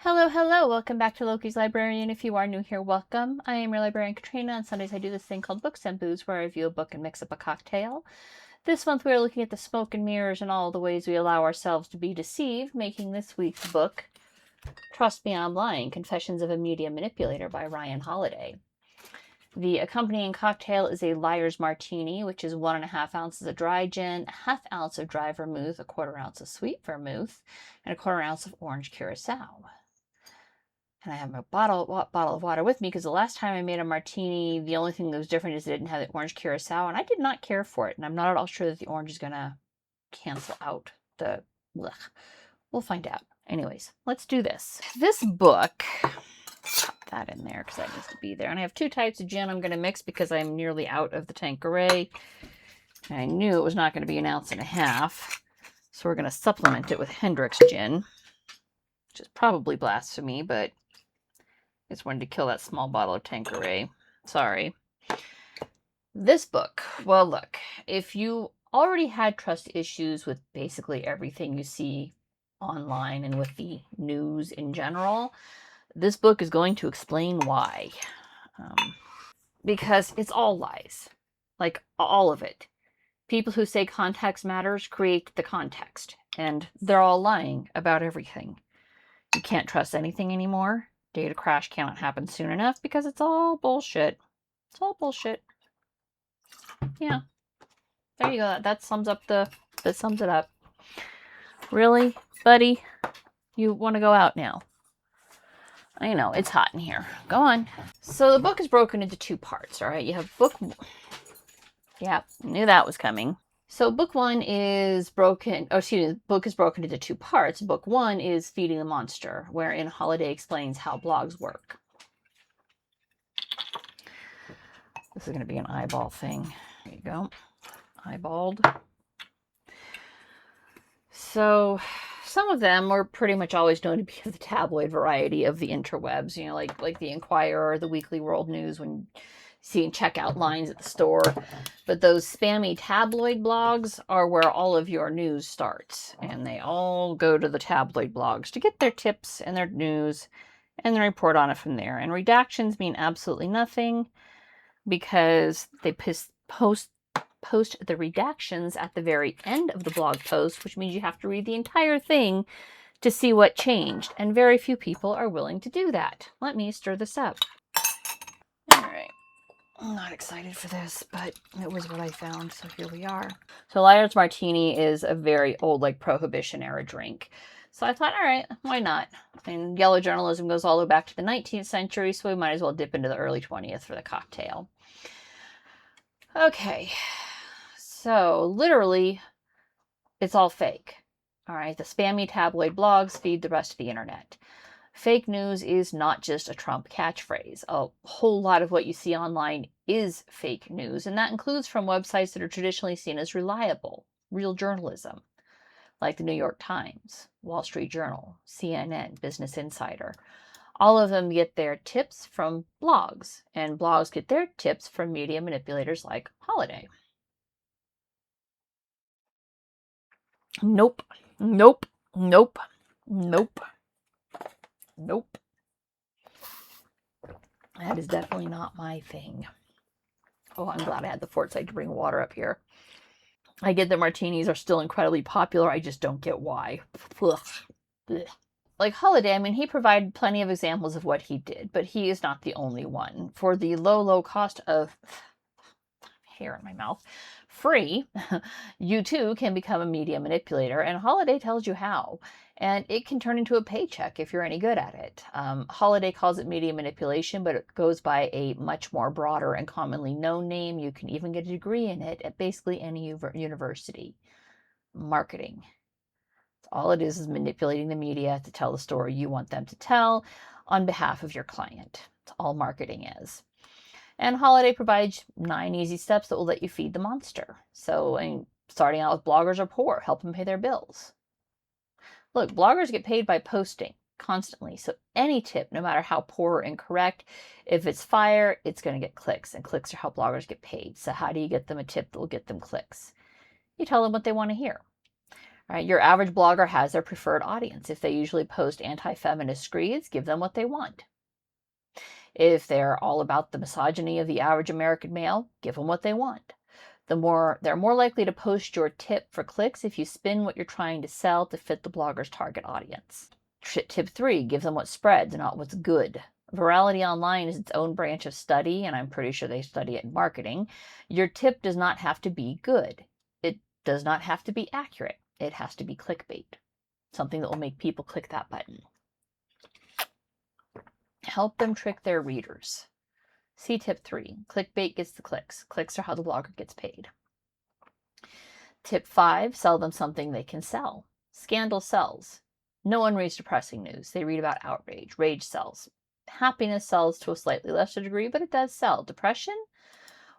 Hello, hello. Welcome back to Loki's Librarian. If you are new here, welcome. I am your librarian, Katrina. On Sundays, I do this thing called Books and Booze, where I review a book and mix up a cocktail. This month, we are looking at the smoke and mirrors and all the ways we allow ourselves to be deceived, making this week's book Trust Me, I'm Lying, Confessions of a Media Manipulator by Ryan Holiday. The accompanying cocktail is a Liar's Martini, which is 1.5 ounces of dry gin, a half ounce of dry vermouth, a quarter ounce of sweet vermouth, and a quarter ounce of orange curacao. And I have my bottle of water with me because the last time I made a martini, the only thing that was different is it didn't have the orange curacao, and I did not care for it. And I'm not at all sure that the orange is going to cancel out the... Blech. We'll find out. Anyways, let's do this. This book... Pop that in there because that needs to be there. And I have two types of gin I'm going to mix because I'm nearly out of the Tanqueray. And I knew it was not going to be 1.5 ounces. So we're going to supplement it with Hendrick's gin, which is probably blasphemy, but I just wanted to kill that small bottle of Tanqueray. Sorry. This book, well, look, if you already had trust issues with basically everything you see online and with the news in general, this book is going to explain why. Because it's all lies. Like, all of it. People who say context matters create the context. And they're all lying about everything. You can't trust anything anymore. Data crash cannot happen soon enough because it's all bullshit. It's all bullshit. Yeah. There you go. That sums it up. Really, buddy? You want to go out now? I know, it's hot in here. Go on. So the book is broken into 2 parts, all right? You have book... Yeah, knew that was coming. So book 1 is broken... Oh, excuse me. The book is broken into 2 parts. Book 1 is Feeding the Monster, wherein Holiday explains how blogs work. This is going to be an eyeball thing. There you go. Eyeballed. So... some of them are pretty much always known to be of the tabloid variety of the interwebs, you know, like the Inquirer or the Weekly World News when seeing checkout lines at the store. But those spammy tabloid blogs are where all of your news starts. And they all go to the tabloid blogs to get their tips and their news and then report on it from there. And redactions mean absolutely nothing because they post the redactions at the very end of the blog post, which means you have to read the entire thing to see what changed, and very few people are willing to do that. Let me stir this up. All right. I'm not excited for this, but it was what I found, so here we are. So Liar's Martini is a very old, like, Prohibition era drink. So I thought, all right, why not? And yellow journalism goes all the way back to the 19th century, so we might as well dip into the early 20th for the cocktail. Okay. So, literally, it's all fake. All right, the spammy tabloid blogs feed the rest of the internet. Fake news is not just a Trump catchphrase. A whole lot of what you see online is fake news, and that includes from websites that are traditionally seen as reliable, real journalism, like the New York Times, Wall Street Journal, CNN, Business Insider. All of them get their tips from blogs, and blogs get their tips from media manipulators like Holiday. Nope. Nope. Nope. Nope. Nope. That is definitely not my thing. Oh, I'm glad I had the foresight to bring water up here. I get that martinis are still incredibly popular. I just don't get why. Ugh. Ugh. Like Holiday, I mean, he provided plenty of examples of what he did, but he is not the only one. For the low cost of... hair in my mouth... free, you too can become a media manipulator, and Holiday tells you how. And it can turn into a paycheck if you're any good at it. Holiday calls it media manipulation, but it goes by a much more broader and commonly known name. You can even get a degree in it at basically any university. Marketing. All it is manipulating the media to tell the story you want them to tell on behalf of your client. That's all marketing is. And Holiday provides 9 easy steps that will let you feed the monster. So, starting out with bloggers are poor, help them pay their bills. Look, bloggers get paid by posting constantly. So any tip, no matter how poor or incorrect, if it's fire, it's going to get clicks. And clicks are how bloggers get paid. So how do you get them a tip that will get them clicks? You tell them what they want to hear. Right? Your average blogger has their preferred audience. If they usually post anti-feminist screeds, give them what they want. If they're all about the misogyny of the average American male, give them what they want. They're more likely to post your tip for clicks if you spin what you're trying to sell to fit the blogger's target audience. Tip 3, give them what spreads, not what's good. Virality online is its own branch of study, and I'm pretty sure they study it in marketing. Your tip does not have to be good. It does not have to be accurate. It has to be clickbait, something that will make people click that button. Help them trick their readers. See tip 3. Clickbait gets the clicks. Clicks are how the blogger gets paid. Tip 5. Sell them something they can sell. Scandal sells. No one reads depressing news. They read about outrage. Rage sells. Happiness sells to a slightly lesser degree, but it does sell. Depression?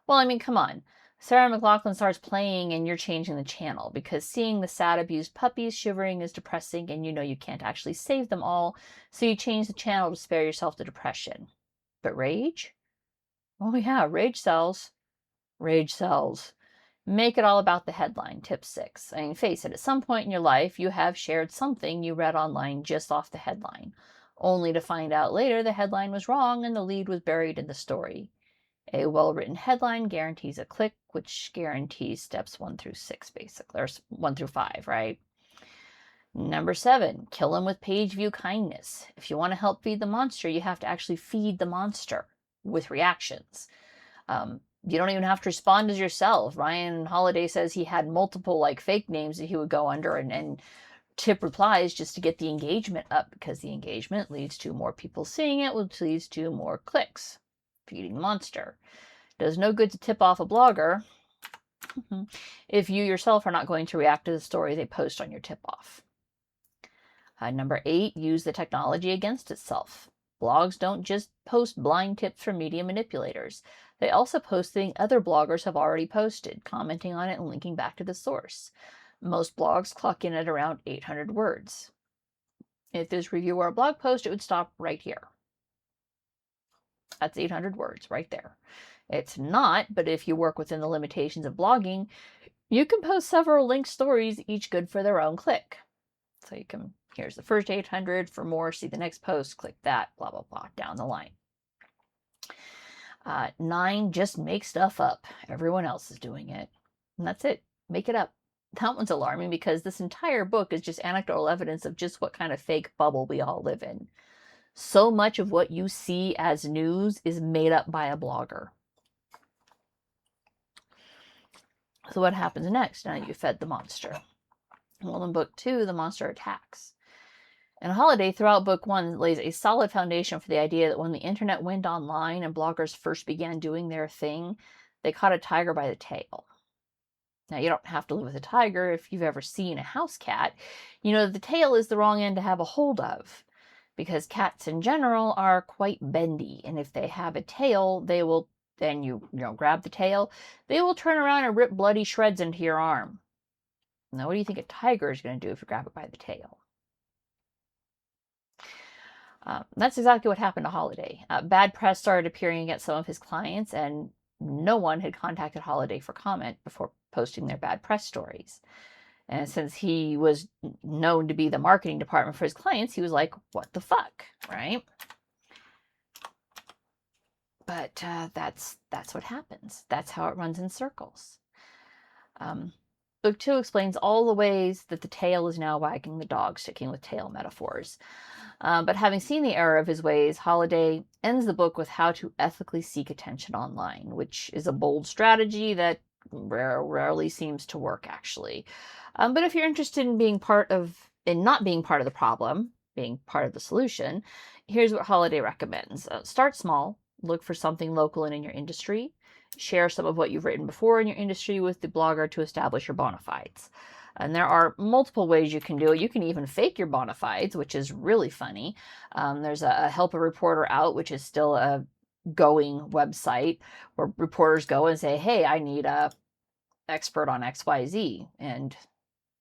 Well, I mean, come on. Sarah McLachlan starts playing and you're changing the channel because seeing the sad abused puppies shivering is depressing and you know you can't actually save them all, so you change the channel to spare yourself the depression. But rage? Oh yeah, rage sells. Rage sells. Make it all about the headline. Tip 6. I mean, face it, at some point in your life, you have shared something you read online just off the headline, only to find out later the headline was wrong and the lead was buried in the story. A well-written headline guarantees a click, which guarantees steps 1 through 6, basically, or 1 through 5, right? Number 7, kill them with page view kindness. If you want to help feed the monster, you have to actually feed the monster with reactions. You don't even have to respond as yourself. Ryan Holiday says he had multiple fake names that he would go under and tip replies just to get the engagement up, because the engagement leads to more people seeing it, which leads to more clicks. Feeding the monster. Does no good to tip off a blogger if you yourself are not going to react to the story they post on your tip off. Number 8, use the technology against itself. Blogs don't just post blind tips from media manipulators. They also post things other bloggers have already posted, commenting on it and linking back to the source. Most blogs clock in at around 800 words. If this review were a blog post, it would stop right here. That's 800 words right there. It's not, but if you work within the limitations of blogging, you can post several linked stories, each good for their own click. So you can, here's the first 800, for more, see the next post, click that, blah, blah, blah, down the line. 9, just make stuff up. Everyone else is doing it. And that's it. Make it up. That one's alarming because this entire book is just anecdotal evidence of just what kind of fake bubble we all live in. So much of what you see as news is made up by a blogger. So what happens next now that you fed the monster? Well, in book 2, the monster attacks. And Holiday, throughout book 1, lays a solid foundation for the idea that when the internet went online and bloggers first began doing their thing, they caught a tiger by the tail. Now, you don't have to live with a tiger. If you've ever seen a house cat, you know that the tail is the wrong end to have a hold of, because cats in general are quite bendy, and if they have a tail, they will, then you grab the tail, they will turn around and rip bloody shreds into your arm. Now, what do you think a tiger is going to do if you grab it by the tail? That's exactly what happened to Holiday. Bad press started appearing against some of his clients, and no one had contacted Holiday for comment before posting their bad press stories. And since he was known to be the marketing department for his clients, he was like, what the fuck, right? But that's what happens. That's how it runs in circles. Book 2 explains all the ways that the tail is now wagging the dog, sticking with tail metaphors. But having seen the error of his ways, Holiday ends the book with how to ethically seek attention online, which is a bold strategy that rarely seems to work, actually. But if you're interested in not being part of the problem, being part of the solution, here's what Holiday recommends. Start small. Look for something local and in your industry. Share some of what you've written before in your industry with the blogger to establish your bona fides. And there are multiple ways you can do it. You can even fake your bona fides, which is really funny. There's a Help a Reporter Out, which is still a going website where reporters go and say, hey, I need a expert on XYZ. And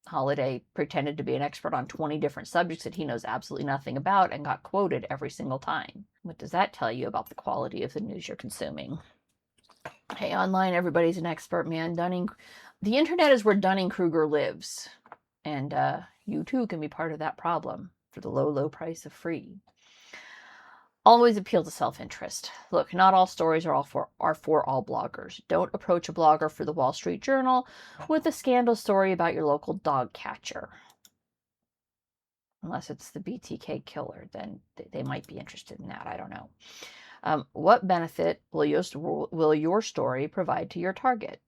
Holiday pretended to be an expert on 20 different subjects that he knows absolutely nothing about and got quoted every single time. What does that tell you about the quality of the news you're consuming? Hey, online, everybody's an expert, man. The internet is where Dunning-Kruger lives. And you too can be part of that problem for the low, low price of free. Always appeal to self-interest. Look, not all stories are for all bloggers. Don't approach a blogger for the Wall Street Journal with a scandal story about your local dog catcher. Unless it's the BTK killer, then they might be interested in that. I don't know. What benefit will your story provide to your target?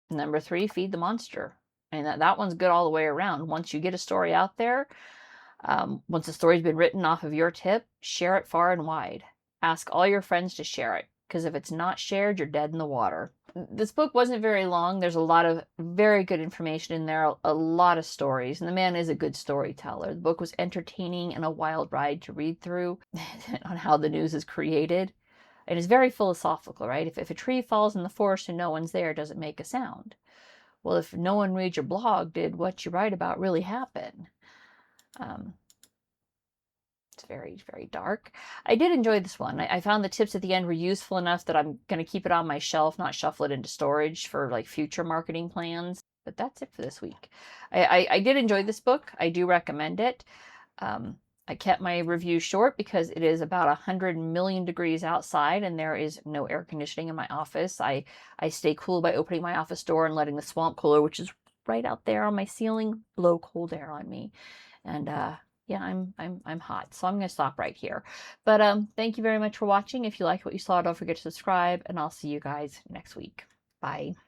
Number 3, feed the monster. And that one's good all the way around. Once you get a story out there, once the story's been written off of your tip, share it far and wide. Ask all your friends to share it, because if it's not shared, you're dead in the water. This book wasn't very long. There's a lot of very good information in there, a lot of stories, and the man is a good storyteller. The book was entertaining and a wild ride to read through on how the news is created. And it's very philosophical, right? If a tree falls in the forest and no one's there, does it make a sound? Well, if no one reads your blog, did what you write about really happen? It's very, very dark. I did enjoy this one. I found the tips at the end were useful enough that I'm going to keep it on my shelf, not shuffle it into storage for like future marketing plans. But that's it for this week. I did enjoy this book. I do recommend it. I kept my review short because it is about 100 million degrees outside and there is no air conditioning in my office. I stay cool by opening my office door and letting the swamp cooler, which is right out there on my ceiling, blow cold air on me. And yeah, I'm hot, so I'm going to stop right here. But thank you very much for watching. If you liked what you saw, don't forget to subscribe, and I'll see you guys next week. Bye.